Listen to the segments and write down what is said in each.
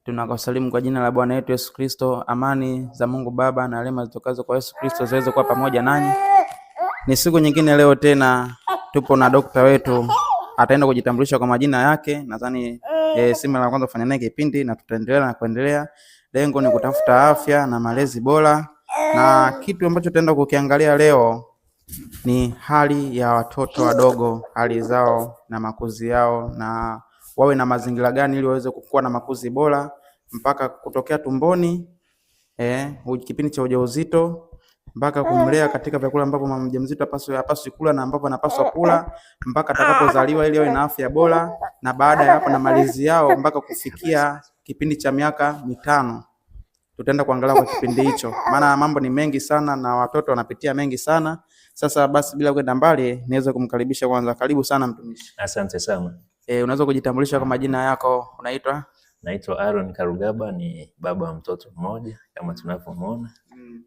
Tunakusalimu kwa jina la Bwana wetu Yesu Kristo. Amani za Mungu Baba na rehema zitokazo kwa Yesu Kristo ziweze kuwa pamoja nanyi. Ni siku nyingine leo tena tupo na dokta wetu, ataenda kujitambulisha kwa majina yake. Nadhani simu la kwanza kufanya naye kipindi na kuendelea. Lengo ni kutafuta afya na malezi bora, na kitu ambacho tutaenda kukiangalia leo ni hali ya watoto wadogo, hali zao na makuzi yao, na wawe na mazingira gani ili waweze kukua na makuzi bora mpaka kutokea tumboni, kipindi cha ujauzito, mpaka kumlea katika vyakula ambavyo mama mjamzito hapaswi kula na ambavyo anapaswa kula mpaka atakapozaliwa ili awe na afya bora, na baada ya hapo na malezi yao mpaka kufikia kipindi cha miaka 5. Tutaenda kuangalia kwa kipindi hicho, maana mambo ni mengi sana na watoto wanapitia mengi sana. Sasa basi bila kwenda mbali, niweze kumkaribisha kwanza. Karibu sana mtumishi. Asante sana. Unaweza kujitambulisha kwa majina yako? Unaitwa? Naitwa Aaron Karugaba, ni baba wa mtoto mmoja kama tunavyomuona.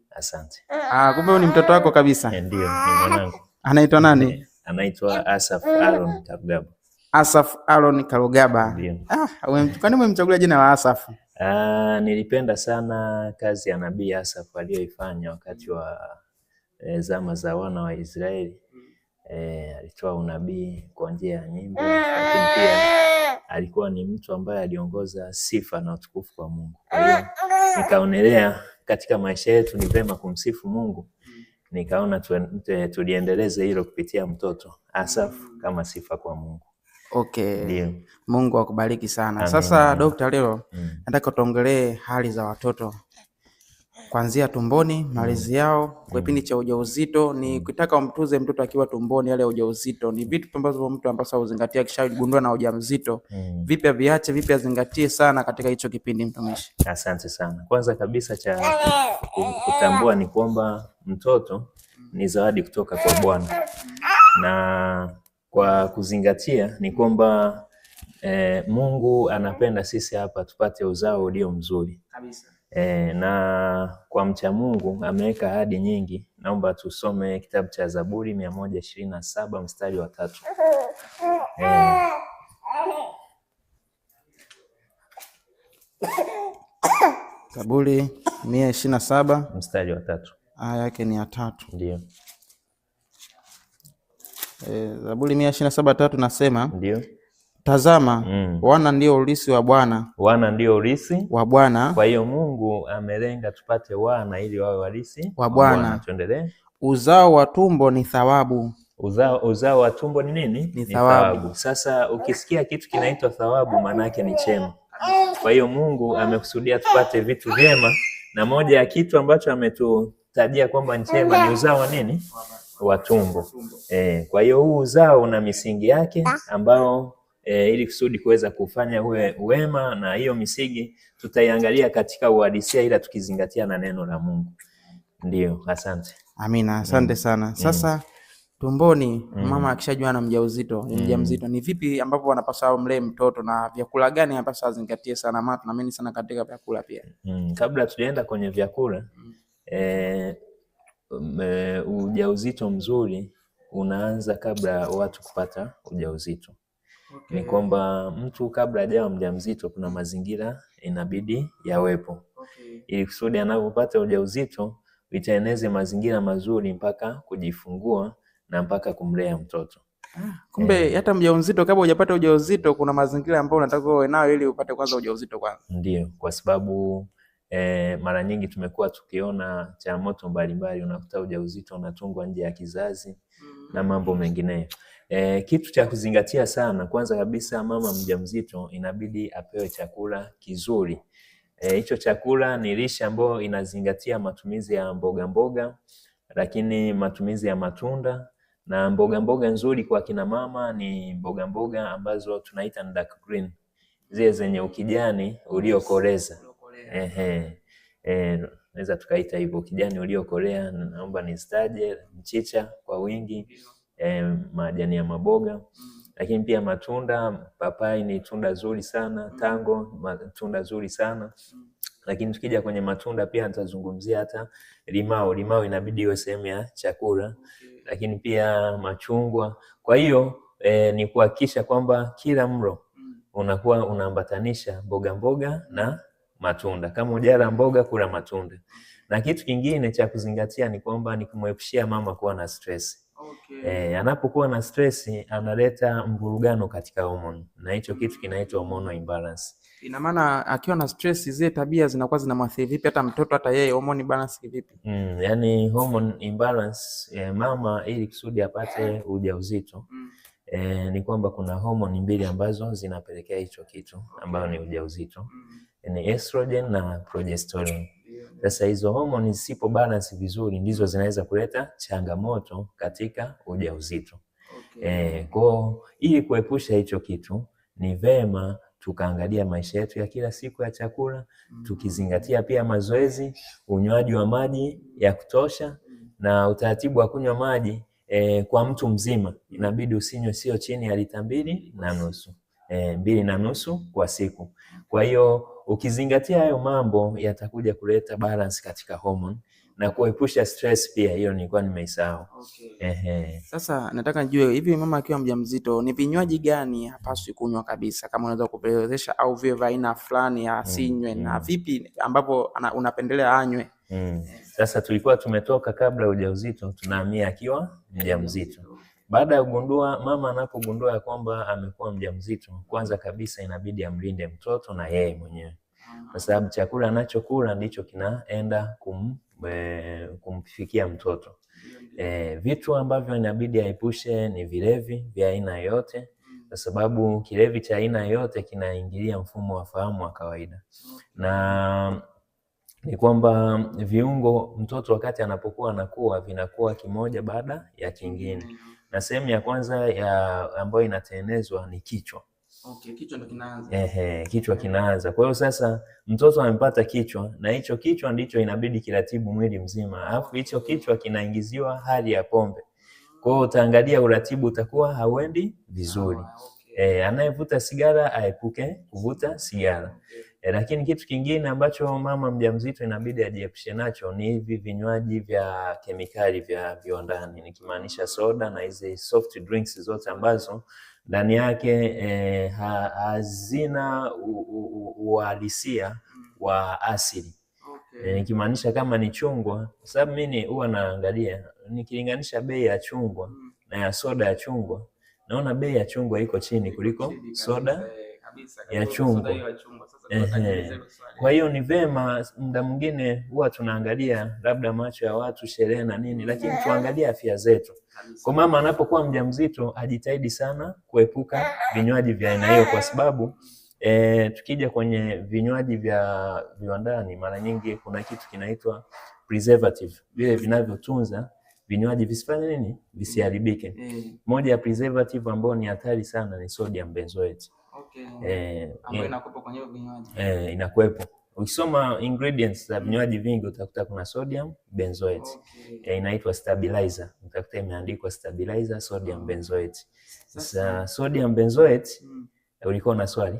Asante. Kumbe huyu ni mtoto wako kabisa? Ndio, ni mwanangu. Anaitwa nani? Anaitwa Asaf Aaron Karugaba. Asaf Aaron Karugaba. Ndio. Kwani umemchagulia jina la Asaf? Nilipenda sana kazi ya Nabii Asaf aliyoifanya wakati wa zama za wana wa Israeli. Alitoa unabii kwa njia ya nyimbo, lakini pia alikuwa ni mtu ambaye aliongoza sifa na utukufu kwa Mungu. Kwa hiyo nikaonelea katika maisha yetu ni vema kumsifu Mungu. Nikaona tuliendeleze hilo kupitia mtoto Asaf kama sifa kwa Mungu. Okay. Ndio. Mungu akubariki sana. Amen. Sasa Dokta, leo nataka tuongelee hali za watoto kuanzia tumboni, malezi yao kwa kipindi cha ujauzito. Ni kutaka umtuze mtoto akiwa tumboni, yale ujauzito ni vitu ambavyo mtu anapaswa kuzingatia akishagundua na ujauzito. Vipi aviache, vipi azingatie sana katika hicho kipindi, mtumishi? Asante sana. Kwanza kabisa cha kutambua ni kwamba mtoto ni zawadi kutoka kwa Bwana, na kwa kuzingatia ni kwamba Mungu anapenda sisi hapa tupate uzao ulio mzuri kabisa. Na kwa mcha Mungu ameweka ahadi nyingi. Naomba tusome kitabu cha Zaburi 127 mstari wa 3. Zaburi 127 mstari wa 3. Aya yake ni ya 3. Ndio. Zaburi 127:3 nasema, ndio, tazama, wana ndio urithi wa Bwana. Wana ndio urithi wa Bwana. Kwa hiyo Mungu amelenga tupate wana ili wawe warithi wa Bwana. Tuendelee. Uzao wa tumbo ni thawabu. Uzao wa tumbo ni nini? Ni thawabu. Sasa ukisikia kitu kinaitwa thawabu, maana yake ni chema. Kwa hiyo Mungu amekusudia tupate vitu vyema, na moja ya kitu ambacho ametutajia kwamba ni chema ni uzao wa nini? Wa tumbo. Kwa hiyo huu uzao una misingi yake ambao ili kusudi kuweza kufanya uwe wema, na hiyo misingi tutaiangalia katika uhalisia, ila tukizingatia na neno la Mungu. Ndio, asante. Amina, asante sana. Sasa tumboni, mama akishajua na mjamzito, ni vipi ambapo wanapaswa mlee mtoto na vyakula gani anapaswa azingatie sana? Maana tunaamini sana katika vyakula pia. Kabla tujaenda kwenye vyakula, ujauzito mzuri unaanza kabla watu kupata ujauzito. Okay. Ni kwamba mtu kabla hajawa mjamzito kuna mazingira inabidi yawepo. Okay. Ili kusudi anapopata ujauzito itengeneze mazingira mazuri mpaka kujifungua na mpaka kumlea mtoto. Kumbe hata mjamzito kabla hujapata ujauzito kuna mazingira ambayo unataka uwe nayo ili upate kwanza ujauzito kwanza. Ndio, kwa sababu mara nyingi tumekuwa tukiona changamoto mbalimbali, unakuta ujauzito unatungwa nje ya kizazi na mambo mengineyo. Kitu cha kuzingatia sana, kwanza kabisa mama mjamzito inabidi apewe chakula kizuri. Hicho chakula ni lishe ambayo inazingatia matumizi ya mboga mboga, lakini matumizi ya matunda, na mboga mboga nzuri kwa kina mama ni mboga mboga ambazo tunaita dark green, zile zenye ukijani uliokoleza. Naweza tukaita hivyo, kijani uliokolea. Naomba nistaje: mchicha kwa wingi, majani ya maboga, lakini pia matunda. Papai ni tunda zuri sana, tango matunda zuri sana. Lakini tukija kwenye matunda pia nitazungumzia hata limao. Limao inabidi iwe sehemu ya chakula, lakini pia machungwa. Kwa hiyo ni kuhakikisha kwamba kila mlo unakuwa unaambatanisha mboga mboga na matunda. Kama hujala mboga, kula matunda. Na kitu kingine cha kuzingatia ni kwamba ni kumwepushia mama kuwa na stress. Anapokuwa na stress analeta mvurugano katika hormone, na hicho kitu kinaitwa hormonal imbalance. Ina maana akiwa na stress zile tabia zinakuwa zinamwathiri vipi hata mtoto hata yeye, hormone balance vipi? Yani hormone imbalance, mama ili kusudi apate ujauzito ni kwamba kuna hormone mbili ambazo zinapelekea hicho kitu ambayo ni ujauzito. Ni estrogen na progesterone. Sasa hizo hormone zisipo balance vizuri ndizo zinaweza kuleta changamoto katika ujauzito. Kwa ili kuepusha hicho kitu ni vema tukaangalia maisha yetu ya kila siku ya chakula, tukizingatia pia mazoezi, unywaji wa maji ya kutosha na utaratibu wa kunywa maji. Kwa mtu mzima inabidi usinywe sio chini ya lita 2.5. 2.5 kwa siku. Kwa hiyo ukizingatia hayo mambo yatakuja kuleta balance katika hormone na kuepusha stress pia. Hiyo nilikuwa nimeisahau. Sasa nataka nijue hivi, mama akiwa mjamzito ni vinywaji gani hapaswi kunywa kabisa, kama unaweza kupelezesha, au vile vya aina fulani ya asinywe na vipi ambapo unapendelea anywe? Sasa tulikuwa tumetoka kabla ujauzito, tunahamia akiwa mjamzito. Baada ya kugundua, mama anapogundua ya kwamba amekuwa mjamzito, kwanza kabisa inabidi amlinde mtoto na yeye mwenyewe, kwa sababu chakula anachokula ndicho kinaenda kumfikia mtoto. Vitu ambavyo inabidi aepushe ni vilevi vya aina yoyote, kwa sababu kilevi cha aina yoyote kinaingilia mfumo wa fahamu wa kawaida. Na ni kwamba viungo mtoto wakati anapokuwa anakuwa vinakuwa kimoja baada ya kingine. Na sehemu ya kwanza ambayo inatengenezwa ni kichwa. Kichwa ndo kinaanza. Kichwa kinaanza. Kwa hiyo sasa mtoto amepata kichwa, na hicho kichwa ndicho inabidi kiratibu mwili mzima. Alafu hicho kichwa kinaingiziwa hali ya pombe. Kwa hiyo utaangalia uratibu utakuwa hauendi vizuri. Anayevuta sigara aepuke kuvuta sigara. Lakini kitu kingine ambacho mama mjamzito inabidi ajiepushe nacho ni hivi vinywaji vya kemikali vya viwandani, nikimaanisha soda na hizi soft drinks zote ambazo ndani yake hazina uhalisia wa asili. Nikimaanisha kama ni chungwa, kwa sababu mimi huwa naangalia nikilinganisha bei ya chungwa na ya soda ya chungwa, naona bei ya chungwa iko chini kuliko soda ya chungwa. Kwa hiyo ni vema muda mwingine huwa tunaangalia labda macho ya watu, sherehe na nini, lakini tuangalie afya zetu. Kwa mama anapokuwa mjamzito ajitahidi sana kuepuka vinywaji vya aina hiyo, kwa sababu tukija kwenye vinywaji vya viwandani mara nyingi kuna kitu kinaitwa preservative, vile vinavyotunza vinywaji visifanye nini, visiharibike. Moja ya preservative ambayo ni hatari sana ni sodium benzoate. Ambayo inakuwepo kwenye vinywaji. Inakuwepo. Ukisoma ingredients za vinywaji vingi utakuta kuna sodium benzoate. Inaitwa stabilizer. Utakuta imeandikwa stabilizer sodium benzoate. Sasa sodium benzoate, ulikuwa na swali?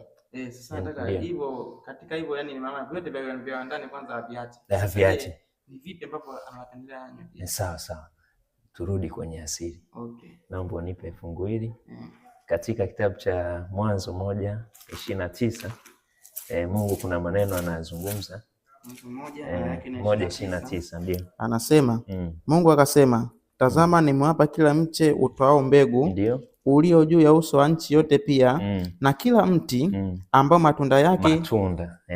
Sasa nataka hivyo, katika hivyo yani maana vyote vya viwandani kwanza viache. Ni vipi ambapo anapendelea anywe? Sawa. Turudi kwenye asili. Naomba unipe fungu hili. Katika kitabu cha Mwanzo 1:29 Mungu kuna maneno anazungumza. 1:29 ndio. Anasema Mungu akasema, tazama nimewapa kila mche utoao mbegu ndio ulio juu ya uso wa nchi yote pia na kila mti ambao matunda yake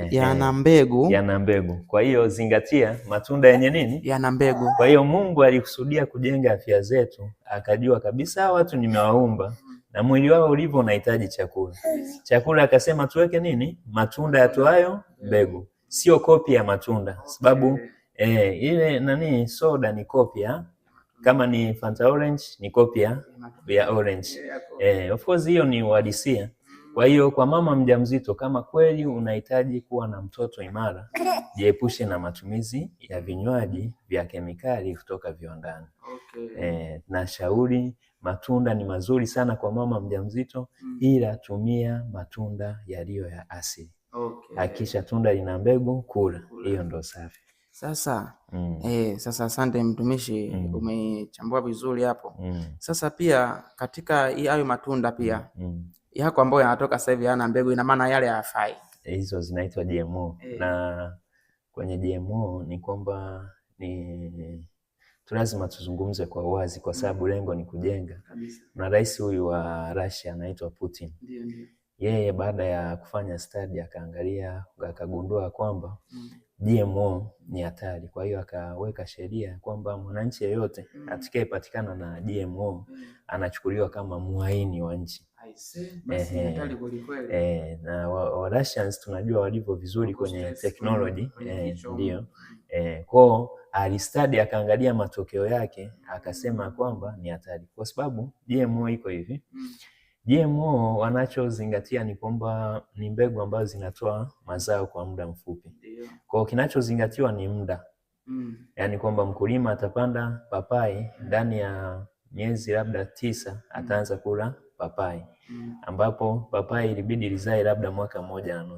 yana mbegu. Kwa hiyo zingatia matunda yenye nini? Yana mbegu. Kwa hiyo Mungu alikusudia kujenga afya zetu, akajua kabisa watu nimewaumba na mwili wao ulivyo unahitaji chakula. Chakula akasema tuweke nini? Matunda yatoayo mbegu. Sio kopi ya matunda. Sababu ile soda ni kopi ya, kama ni Fanta Orange ni kopi ya orange. Of course hiyo ni uhalisia. Kwa hiyo kwa mama mjamzito, kama kweli unahitaji kuwa na mtoto imara, jiepushe na matumizi ya vinywaji vya kemikali kutoka viwandani. Na shauri matunda ni mazuri sana kwa mama mjamzito, ila tumia matunda yaliyo ya asili. Hakisha tunda lina mbegu, kula. Hiyo ndo safi. Sasa sasa asante mtumishi, umechambua vizuri hapo. Sasa pia katika hayo matunda pia yako ambayo yanatoka sasa hivi yana mbegu, ina maana yale hayafai. Hizo zinaitwa GMO. Na kwenye GMO ni kwamba lazima tuzungumze kwa uwazi kwa sababu lengo ni kujenga. Na rais huyu wa Russia anaitwa Putin. Ndio. Yeye baada ya kufanya study akaangalia, akagundua kwamba GMO ni hatari. Kwa hiyo akaweka sheria kwamba mwananchi yeyote atakayepatikana na GMO anachukuliwa kama muhaini wa nchi. Na wa Russians tunajua walivyo vizuri kwenye technology. Ndio. Kwa alistudy akaangalia matokeo yake akasema kwamba ni hatari. Kwa sababu GMO iko hivi. GMO wanachozingatia ni kwamba ni mbegu ambazo zinatoa mazao kwa muda mfupi. Kwa kinachozingatiwa ni muda. Yaani kwamba mkulima atapanda papai ndani ya miezi labda 9 ataanza kula papai. Ambapo papai ilibidi lizae labda 1.5 mwaka.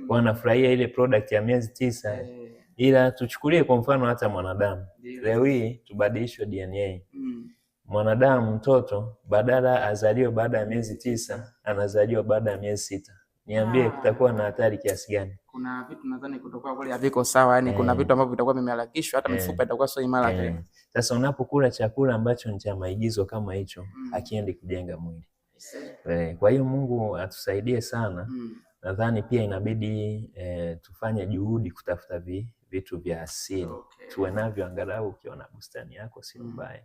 Kwa anafurahia ile product ya miezi 9. Ila tuchukulie kwa mfano hata mwanadamu. Leo hii tubadilishwe DNA. Mwanadamu mtoto badala azaliwe baada ya miezi 9 anazaliwa baada ya miezi 6. Niambie kutakuwa na hatari kiasi gani? Kuna vitu nadhani kutoka kule haviko sawa, yani kuna vitu ambavyo vitakuwa vimeharakishwa, hata mifupa itakuwa sio imara tena. Sasa unapokula chakula ambacho ni cha maigizo kama hicho, hakiendi kujenga mwili. Kwa hiyo Mungu atusaidie sana. Nadhani pia inabidi tufanye juhudi kutafuta vitu vya asili. Tuwe navyo angalau ukiona bustani yako si mbaya.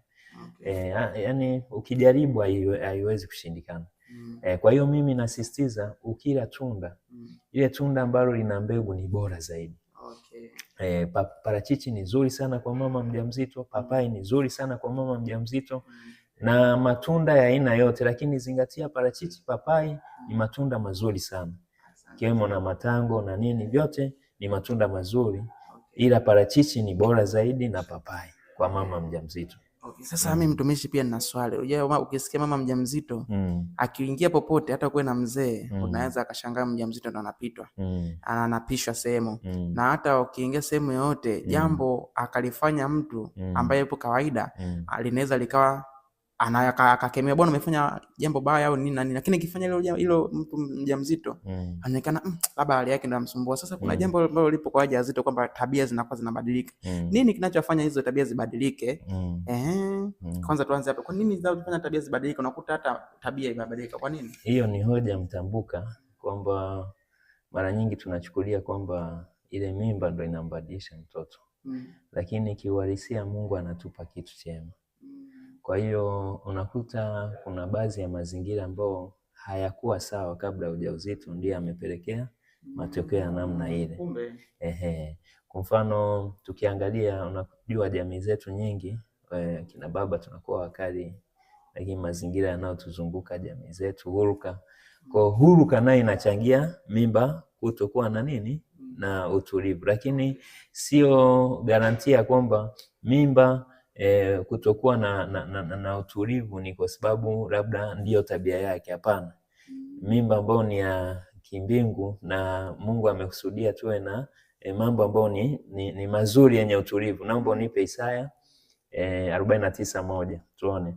Yani ukijaribu haiwezi kushindikana. Kwa hiyo mimi nasisitiza ukila tunda, ile tunda ambalo lina mbegu ni bora zaidi. Parachichi ni nzuri sana kwa mama mjamzito, papai ni nzuri sana kwa mama mjamzito, na matunda ya aina yote, lakini zingatia parachichi, papai ni matunda mazuri sana. Kiwemo na matango na nini, vyote ni matunda mazuri, ila parachichi ni bora zaidi na papai kwa mama mjamzito. Sasa mimi mtumishi pia nina swali. Unajua ukisikia mama mjamzito akiingia popote hata kuwe na mzee, unaweza akashangaa mjamzito ndo anapitwa. Anapishwa sehemu. Na hata ukiingia sehemu yoyote, jambo akalifanya mtu ambaye yupo kawaida, linaweza likawa akakemea, bwana umefanya jambo baya au nini na nini, lakini ikifanya hilo mtu mjamzito anaonekana labda hali yake ndio msumbua. Sasa kuna jambo ambalo lipo kwa wajawazito kwamba tabia zinakuwa zinabadilika. Nini kinachofanya hizo tabia zibadilike? Kwanza tuanze hapo. Kwa nini zinafanya tabia zibadilike? Unakuta hata tabia ibadilika. Kwa nini? Hiyo ni hoja mtambuka kwamba mara nyingi tunachukulia kwamba ile mimba ndio inambadilisha mtoto. Lakini kiuhalisia Mungu anatupa kitu chema. Kwa hiyo unakuta kuna baadhi ya mazingira ambayo hayakuwa sawa kabla ya ujauzito ndiye amepelekea matokeo ya namna ile. Kwa mfano tukiangalia, unajua jamii zetu nyingi kina baba tunakuwa wakali, lakini mazingira yanayotuzunguka jamii zetu huruka. Kwa huruka nayo inachangia mimba kutokuwa na nini na utulivu, lakini sio garantia kwamba mimba kutokuwa na utulivu ni kwa sababu labda ndiyo tabia yake. Hapana. Mimba ambayo ni ya kimbingu na Mungu amekusudia tuwe na mambo ambayo ni mazuri yenye utulivu. Naomba unipe Isaya 49:1 tuone.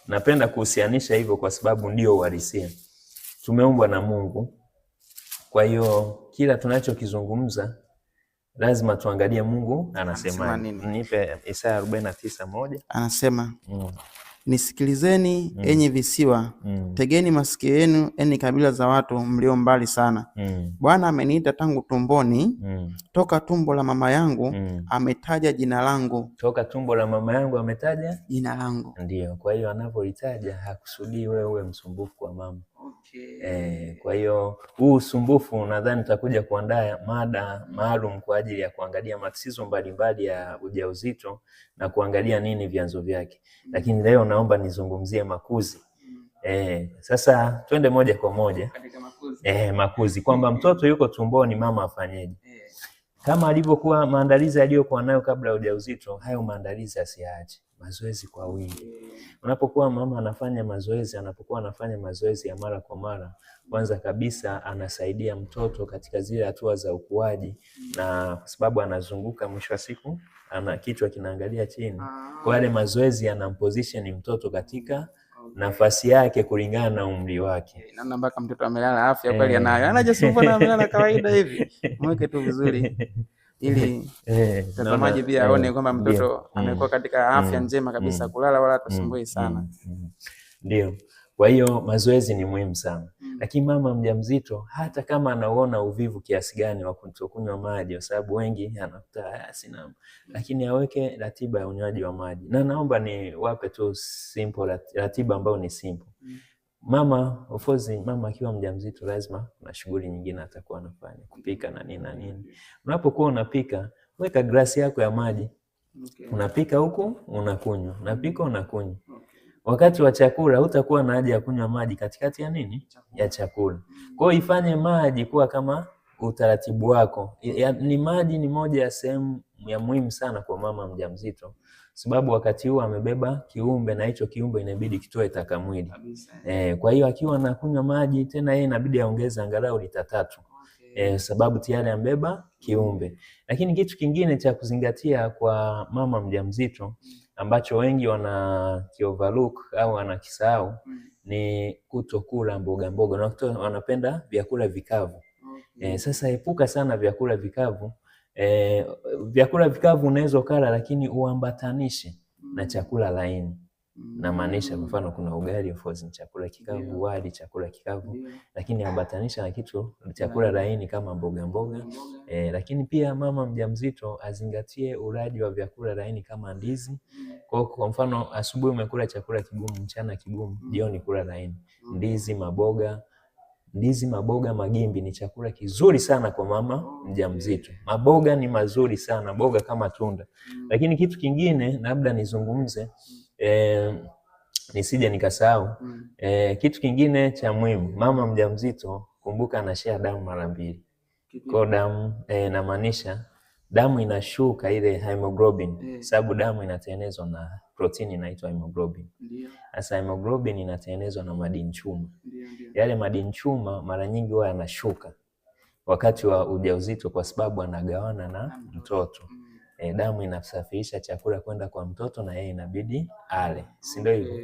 Napenda kuhusianisha hivyo kwa sababu ndio uhalisia. Tumeumbwa na Mungu. Kwa hiyo kila tunachokizungumza lazima tuangalie Mungu anasema nini. Nipe Isaya 49:1. Anasema nisikilizeni enyi visiwa, tegeni masikio yenu enyi kabila za watu mlio mbali sana. Bwana ameniita tangu tumboni, toka tumbo la mama yangu ametaja jina langu. Toka tumbo la mama yangu ametaja jina langu. Ndio, kwa hiyo anapolitaja hakusudii wewe uwe msumbufu kwa mama. Kwa hiyo huu usumbufu nadhani tutakuja kuandaa mada maalum kwa ajili ya kuangalia matatizo mbalimbali ya ujauzito na kuangalia nini vyanzo vyake. Lakini leo naomba nizungumzie makuzi. Sasa twende moja kwa moja katika makuzi. Makuzi kwamba mtoto yuko tumboni mama afanyeje? Kama alivyokuwa maandalizi aliyokuwa nayo kabla ya ujauzito, hayo maandalizi asiache. Mazoezi kwa wingi. Unapokuwa mama anafanya mazoezi, anapokuwa anafanya mazoezi ya mara kwa mara, kwanza kabisa anasaidia mtoto katika zile hatua za ukuaji, na kwa sababu anazunguka mwisho wa siku ana kichwa kinaangalia chini. Kwa yale mazoezi yanamposition mtoto katika nafasi yake kulingana na umri wake. Naona mpaka mtoto amelala afya kweli anayo. Anajisumbua na amelala kawaida hivi. Mweke tu vizuri ili mtazamaji pia aone kwamba mtoto amekuwa katika afya njema kabisa, kulala wala tusumbui sana. Ndio. Kwa hiyo mazoezi ni muhimu sana. Lakini mama mjamzito hata kama anaona uvivu kiasi gani wa kutokunywa maji, kwa sababu wengi anakuta sina, lakini aweke ratiba ya unywaji wa maji. Na naomba ni wape tu simple ratiba ambayo ni simple. Mama of course, mama akiwa mjamzito lazima na shughuli nyingine atakuwa anafanya, kupika na nini na nini. Unapokuwa unapika, weka glasi yako ya maji. Unapika huku unakunywa, unapika unakunywa. Wakati wa chakula hutakuwa na haja ya kunywa maji katikati ya nini? Ya chakula. Kwa hiyo ifanye maji kuwa kama utaratibu wako. Ni maji ni moja ya sehemu ya muhimu sana kwa mama mjamzito, sababu wakati huo amebeba kiumbe na hicho kiumbe inabidi kitoe taka mwili. Kwa hiyo akiwa anakunywa maji tena yeye inabidi aongeze angalau lita 3. Sababu tayari ambeba kiumbe. Lakini kitu kingine cha kuzingatia kwa mama mjamzito ambacho wengi wana overlook au wanakisahau ni kutokula mboga mboga. Na wanapenda vyakula vikavu. Sasa epuka sana vyakula vikavu. Vyakula vikavu unaweza kula lakini uambatanishe na chakula laini. Na maanisha mfano kuna ugali of course ni chakula kikavu, wali chakula kikavu, lakini ambatanisha na kitu chakula laini kama mboga mboga. Lakini pia mama mjamzito azingatie ulaji wa vyakula laini kama ndizi. Kwa mfano asubuhi umekula chakula kigumu, mchana kigumu, jioni kula laini. Ndizi, maboga, magimbi ni chakula kizuri sana kwa mama mjamzito. Maboga ni mazuri sana, boga kama tunda. Lakini kitu kingine labda nizungumze nisije nikasahau. Kitu kingine cha muhimu, mama mjamzito kumbuka anashare damu mara 2. Kwa damu inamaanisha damu inashuka ile hemoglobin, sababu damu inatengenezwa na protini inaitwa hemoglobin. Sasa hemoglobin inatengenezwa na madini chuma. Yale madini chuma mara nyingi huwa yanashuka wakati wa ujauzito kwa sababu anagawana na mtoto. Damu inasafirisha chakula kwenda kwa mtoto na yeye inabidi ale, si ndio hivyo?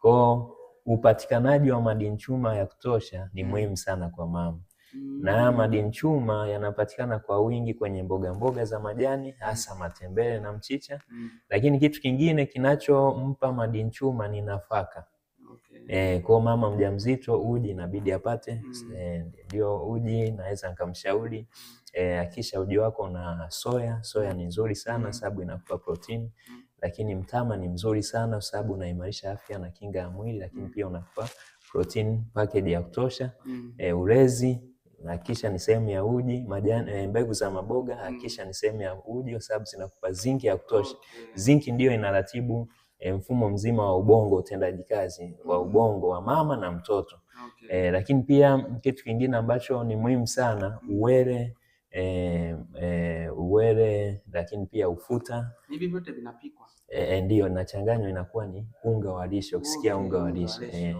Kwa upatikanaji wa madini chuma ya kutosha ni muhimu sana kwa mama. Na madini chuma yanapatikana kwa wingi kwenye mboga mboga za majani, hasa matembele na mchicha. Lakini kitu kingine kinachompa madini chuma ni nafaka. Kwa mama mjamzito uji inabidi apate. Ndio uji naweza nikamshauri hakisha uji wako na soya ni nzuri sana sababu inakupa protein. Lakini mtama ni mzuri sana sababu unaimarisha afya na kinga ya mwili, lakini pia unakupa protein package ya kutosha. Ulezi hakisha ni sehemu ya uji, majani mbegu za maboga hakisha ni sehemu ya uji kwa sababu zinakupa zinki ya kutosha. Zinki ndio inaratibu mfumo mzima wa ubongo, utendaji kazi wa ubongo wa mama na mtoto. Lakini pia kitu kingine ambacho ni muhimu sana uwele, lakini pia ufuta. Hivi vyote vinapikwa. Ndio inachanganywa inakuwa ni unga wa lishe. Ukisikia unga wa lishe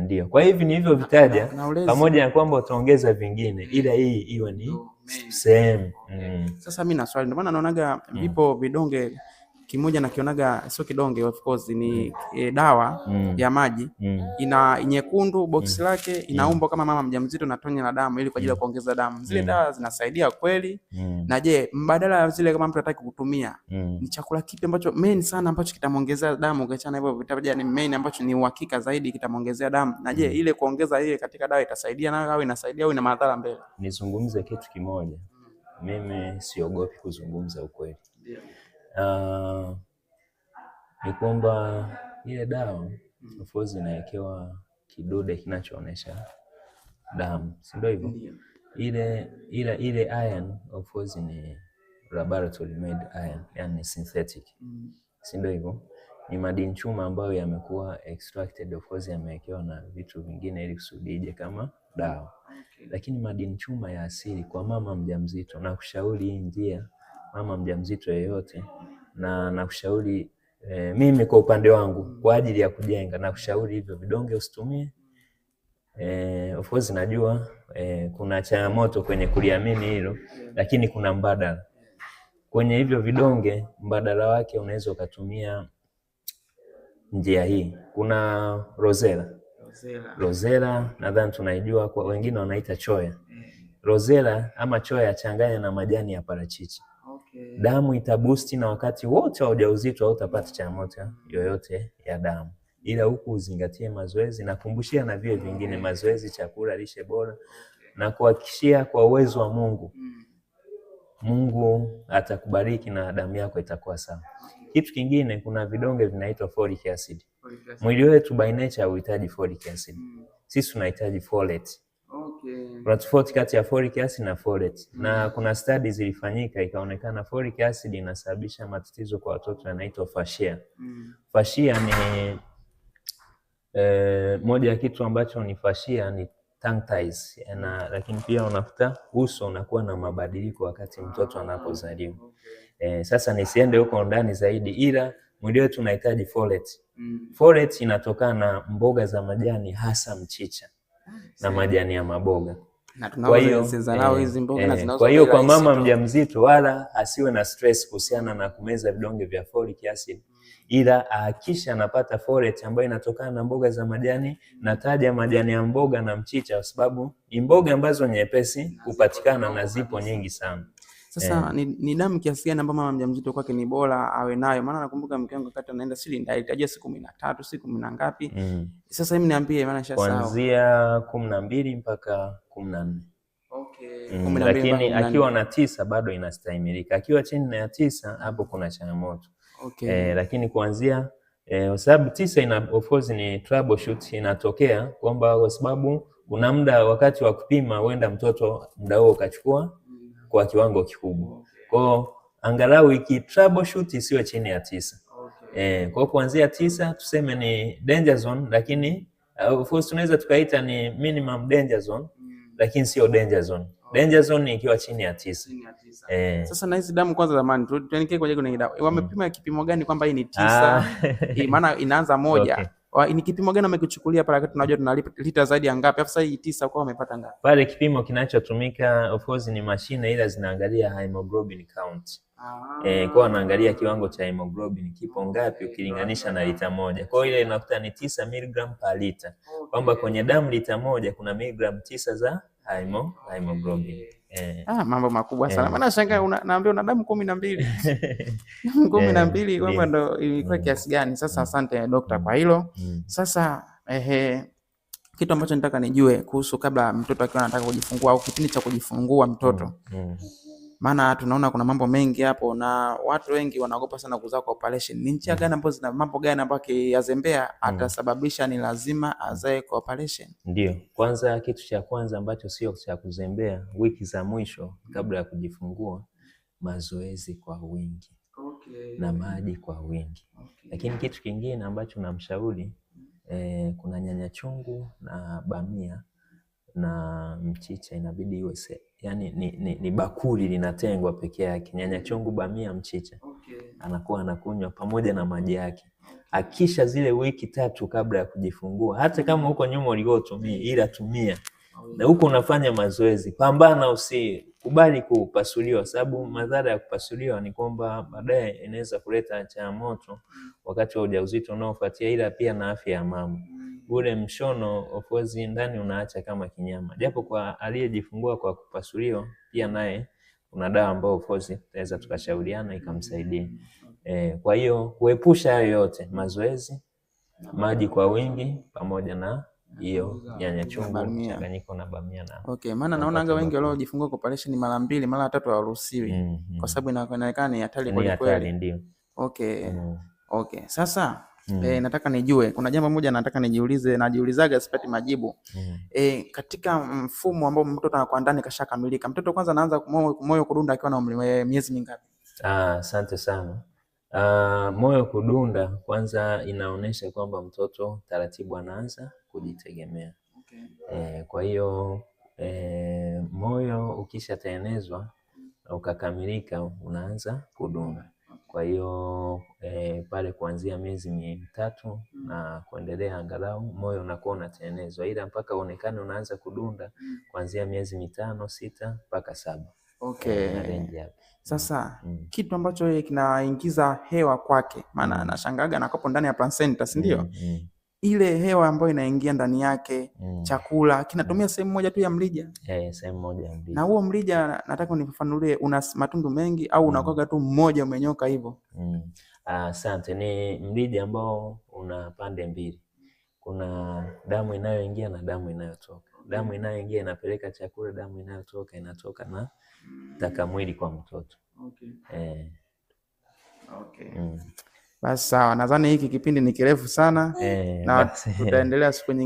ndio. Kwa hivi ni hivyo vitaja pamoja na kwamba utaongeza vingine ila hii iwe ni same. Sasa mimi na swali, ndio maana naonaga vipo vidonge kimoja na kionaga sio kidonge, of course ni dawa ya maji ina nyekundu box lake ina umbo kama mama mjamzito na tone la damu ili kwa ajili ya kuongeza damu. Zile dawa zinasaidia kweli? Na je, mbadala ya zile kama mtu hataki kutumia ni chakula kipi ambacho main sana ambacho kitamongezea damu? Ukiachana hivyo vitaja ni main ambacho ni uhakika zaidi kitamongezea damu. Na je, ile kuongeza ile katika dawa itasaidia nayo au inasaidia au ina madhara mbele? Nizungumze kitu kimoja. Mimi siogopi kuzungumza ukweli. Ni kwamba ile dawa of course inawekewa kidude kinachoonesha damu, si ndio hivyo? Ile iron of course ni laboratory made iron, yani synthetic, si ndio hivyo? Ni madini chuma ambayo yamekuwa extracted, of course yamewekewa na vitu vingine ili kusudi ije kama dawa. Lakini madini chuma ya asili kwa mama mjamzito, na kushauri hii njia mama mjamzito yeyote, na nakushauri mimi kwa upande wangu kwa ajili ya kujenga, na kushauri hivyo vidonge usitumie. Of course najua kuna changamoto kwenye kuliamini hilo, lakini kuna mbadala kwenye hivyo vidonge. Mbadala wake unaweza ukatumia njia hii. Kuna Rosella nadhani tunaijua, kwa wengine wanaita choya. Rosella ama choya changanya na majani ya parachichi. Damu itabusti na wakati wote wa ujauzito hautapata changamoto yoyote ya damu. Ila huku uzingatie mazoezi na kumbushia na vile vingine, mazoezi, chakula, lishe bora na kuhakikishia kwa uwezo wa Mungu atakubariki na damu yako itakuwa sawa. Kitu kingine, kuna vidonge vinaitwa folic acid. Mwili wetu by nature huhitaji folic acid. Sisi tunahitaji folate. Kuna tofauti kati ya folic acid na folate. Na kuna studies zilifanyika ikaonekana folic acid inasababisha matatizo kwa watoto yanaitwa fascia. Fascia ni moja ya kitu ambacho ni fascia ni tongue ties. Lakini pia unakuta uso unakuwa na mabadiliko wakati mtoto anapozaliwa. Sasa nisiende huko ndani zaidi, ila mwili wetu unahitaji folate. Folate inatokana na mboga za majani, hasa mchicha na majani ya maboga. Kwa hiyo kwa mama mjamzito wala asiwe na stress kuhusiana na kumeza vidonge vya folic acid, ila hakikisha anapata folate ambayo inatokana na mboga za majani. Nataja majani ya mboga na mchicha kwa sababu ni mboga ambazo nyepesi kupatikana na zipo nyingi sana. Sasa ni damu kiasi gani ambayo mama mjamzito kwake ni bora awe nayo? Maana nakumbuka mke wangu wakati anaenda alitajia siku 13, siku ngapi? Sasa mimi niambie, maana nishasahau. Kuanzia 12 mpaka 14. Lakini akiwa na 9 bado inastahimilika. Akiwa chini ya 9 hapo kuna changamoto. Lakini kuanzia kwa sababu 9 of course ni troubleshoot, inatokea kwamba kwa sababu kuna muda wakati wa kupima huenda mtoto muda huo ukachukua kwa kiwango kikubwa. Kwa angalau troubleshoot isiwe chini ya 9. Kwa kuanzia 9 tuseme ni danger zone, lakini of course tunaweza tukaita ni minimum danger zone, lakini sio danger zone. Danger zone ni ikiwa chini ya 9. Sasa na hizi damu kwanza, zamani tuelekee kwenye damu. Wamepima kipimo gani kwamba hii ni 9? Maana inaanza 1. Ni kipimo gani wamekichukulia pale? Tunajua tuna lita zaidi ya ngapi? Sasa hii 9 kwa wamepata ngapi? Pale kipimo kinachotumika of course ni mashine, ila zinaangalia hemoglobin count. Kwa wanaangalia kiwango cha hemoglobin kipo ngapi ukilinganisha na lita 1. Kwa hiyo ile inakuta ni 9 mg per liter. Kwamba kwenye damu lita 1 kuna miligram 9 za hemoglobin. Mambo makubwa sana. Maana shangaa naambia una damu 12. Damu 12 kwamba ndo ilikuwa kiasi gani? Sasa asante dokta kwa hilo. Sasa kitu ambacho nataka nijue kuhusu kabla mtoto akiwa anataka kujifungua au kipindi cha kujifungua mtoto. Maana tunaona kuna mambo mengi hapo na watu wengi wanaogopa sana kuzaa kwa operation. Ni njia gani ambazo zina mambo gani ambayo akiyazembea atasababisha ni lazima azae kwa operation? Ndio. Kwanza kitu cha kwanza ambacho sio cha kuzembea, wiki za mwisho kabla ya kujifungua, mazoezi kwa wingi. Na maji kwa wingi. Lakini kitu kingine ambacho namshauri, kuna nyanya chungu na bamia na mchicha inabidi iwe yani ni bakuli linatengwa peke yake. Nyanya chungu, bamia, mchicha. Anakuwa anakunywa pamoja na maji yake. Akisha zile wiki 3 kabla ya kujifungua, hata kama huko nyuma ulikotumia, ila tumia. Na huko unafanya mazoezi. Pambana, usikubali kupasuliwa, sababu madhara ya kupasuliwa ni kwamba baadaye inaweza kuleta changamoto wakati wa ujauzito unaofuatia, ila pia na afya ya mama. Ule mshono of course ndani unaacha kama kinyama. Japo kwa aliyejifungua kwa kupasuliwa pia naye kuna dawa ambayo of course tunaweza tukashauriana ikamsaidia. Kwa hiyo kuepusha hayo yote, mazoezi, maji kwa wingi pamoja na hiyo nyanya chungu mchanganyiko na bamia na. Maana naona anga wengi waliojifungua kwa operation mara 2 mara 3 hawaruhusiwi. Kwa sababu inaonekana ni hatari kwa kweli. Ndio. Sasa nataka nijue, kuna jambo moja nataka najiulizaga sipati majibu. Katika mfumo ambao mtoto anakuwa ndani kashakamilika, mtoto kwanza anaanza moyo kudunda akiwa na miezi mingapi? Asante sana. Moyo kudunda kwanza inaonesha kwamba mtoto taratibu anaanza kujitegemea. Kwa hiyo moyo ukishatengenezwa na ukakamilika unaanza kudunda. Kwa hiyo pale kuanzia miezi 3 na kuendelea angalau moyo unakuwa unatengenezwa, ila mpaka uonekane unaanza kudunda kuanzia miezi 5, 6 mpaka 7. Sasa kitu ambacho yeye kinaingiza hewa kwake, maana anashangaga anakopo ndani ya placenta, si ndio? Ile hewa ambayo inaingia ndani yake, chakula kinatumia sehemu moja tu ya mrija. Sehemu moja ya mrija. Na huo mrija nataka unifafanulie, una matundu mengi au unakoga tu mmoja umenyoka hivyo? Asante. Ni mrija ambao una pande mbili. Kuna damu inayoingia na damu inayotoka. Damu inayoingia inapeleka chakula, damu inayotoka inatoka na taka mwili kwa mtoto. Basi sawa, nadhani hiki kipindi ni kirefu sana na tutaendelea siku nyingine.